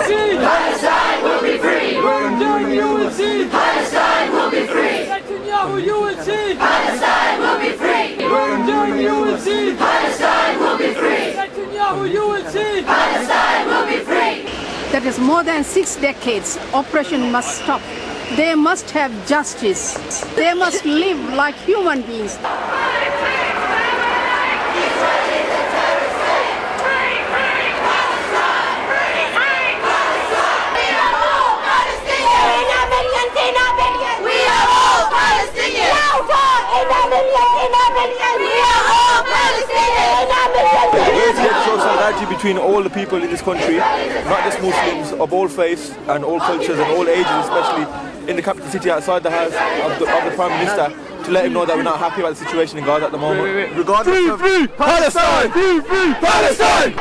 Palestine will be free! Palestine will be free! Palestine will be free! Palestine will be free! Palestine will be free! That is more than 6 decades. Oppression must stop. They must have justice. They must live like human beings. We're here to show solidarity between all the people in this country, not just Muslims, of all faiths and all cultures and all ages, especially in the capital city outside the house of the Prime Minister, to let him know that we're not happy about the situation in Gaza at the moment. Regardless of Palestine! Free Palestine!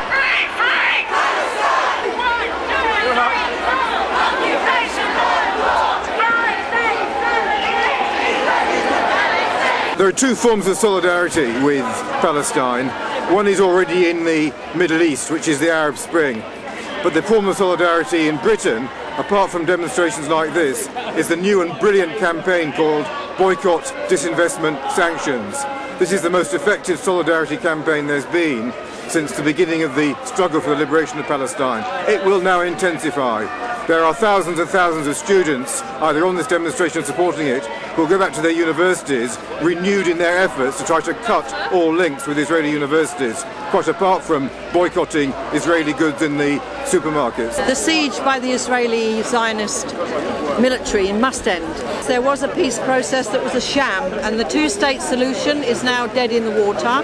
There are two forms of solidarity with Palestine. One is already in the Middle East, which is the Arab Spring. But the form of solidarity in Britain, apart from demonstrations like this, is the new and brilliant campaign called Boycott, Disinvestment, Sanctions. This is the most effective solidarity campaign there's been since the beginning of the struggle for the liberation of Palestine. It will now intensify. There are thousands and thousands of students either on this demonstration supporting it, who will go back to their universities renewed in their efforts to try to cut all links with Israeli universities, quite apart from boycotting Israeli goods in the supermarkets. The siege by the Israeli Zionist military must end. There was a peace process that was a sham, and the two-state solution is now dead in the water.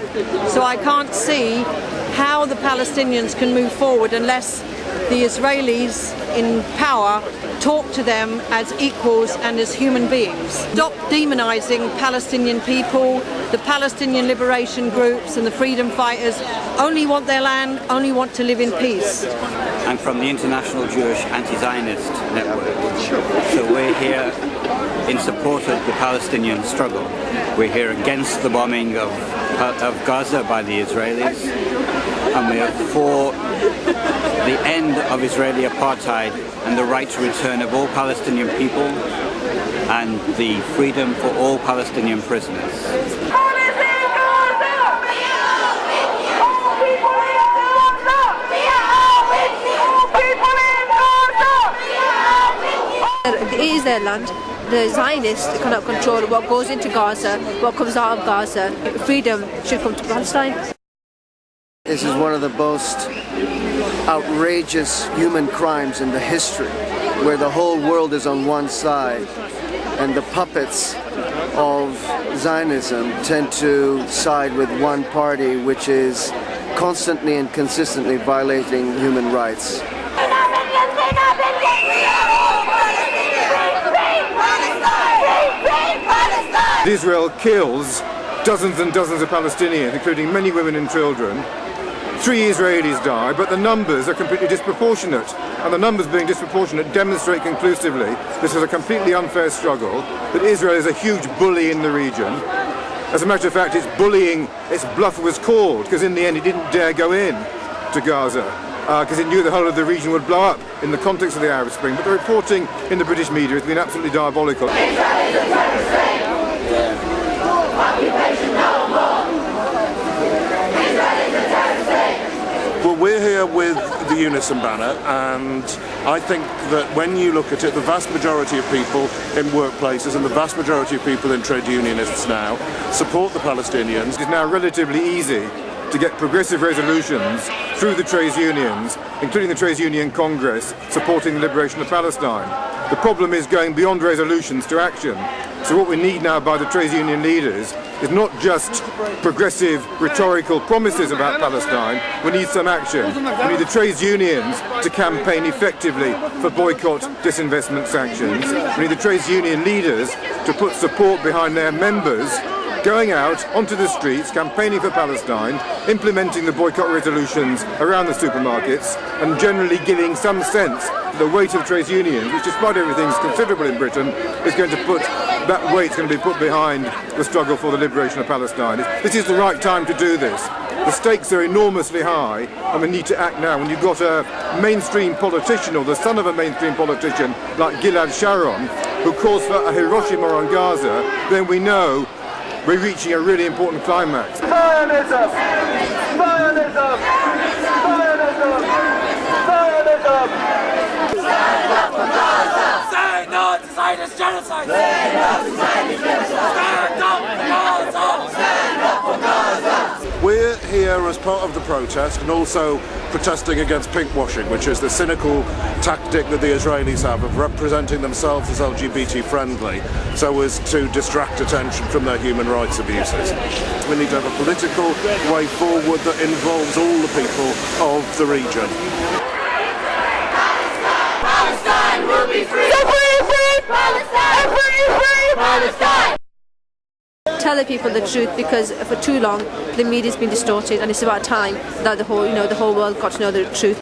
So I can't see how the Palestinians can move forward unless the Israelis in power talk to them as equals and as human beings. Stop demonizing Palestinian people. The Palestinian liberation groups and the freedom fighters only want their land, only want to live in peace. I'm from the International Jewish Anti-Zionist Network. So we're here in support of the Palestinian struggle. We're here against the bombing of Gaza by the Israelis, and we are for the end of Israeli apartheid and the right to return of all Palestinian people and the freedom for all Palestinian prisoners. It is their land. The Zionists cannot control what goes into Gaza, what comes out of Gaza. Freedom should come to Palestine. This is one of the most outrageous human crimes in the history, where the whole world is on one side and the puppets of Zionism tend to side with one party which is constantly and consistently violating human rights. Israel kills dozens and dozens of Palestinians, including many women and children. 3 Israelis die, but the numbers are completely disproportionate. And the numbers being disproportionate demonstrate conclusively this is a completely unfair struggle, that Israel is a huge bully in the region. As a matter of fact, its bullying, its bluff was called, because in the end it didn't dare go in to Gaza, because it knew the whole of the region would blow up in the context of the Arab Spring. But the reporting in the British media has been absolutely diabolical. Well, we're here with the Unison banner, and I think that when you look at it, the vast majority of people in workplaces and the vast majority of people in trade unionists now support the Palestinians. It is now relatively easy to get progressive resolutions through the trades unions, including the Trades Union Congress, supporting the liberation of Palestine. The problem is going beyond resolutions to action. So what we need now by the trades union leaders is not just progressive rhetorical promises about Palestine, we need some action. We need the trades unions to campaign effectively for boycott, disinvestment sanctions. We need the trades union leaders to put support behind their members, going out onto the streets, campaigning for Palestine, implementing the boycott resolutions around the supermarkets, and generally giving some sense that the weight of trades unions, which despite everything is considerable in Britain, is going to put that weight's going to be put behind the struggle for the liberation of Palestine. This is the right time to do this. The stakes are enormously high, and we need to act now. When you've got a mainstream politician, or the son of a mainstream politician, like Gilad Sharon, who calls for a Hiroshima on Gaza, then we know we're reaching a really important climax. Zionism! Zionism! Zionism! Zionism! Stand up for Gaza! Say no to Zionist genocide! Stand up to Zionist genocide! Stand up for Gaza! Stand up for Gaza! We're here as part of the protest and also protesting against pinkwashing, which is the cynical tactic that the Israelis have of representing themselves as LGBT friendly so as to distract attention from their human rights abuses. We need to have a political way forward that involves all the people of the region. Palestine will be free! Palestine! Palestine! Tell the people the truth, because for too long the media's been distorted, and it's about time that the whole world got to know the truth.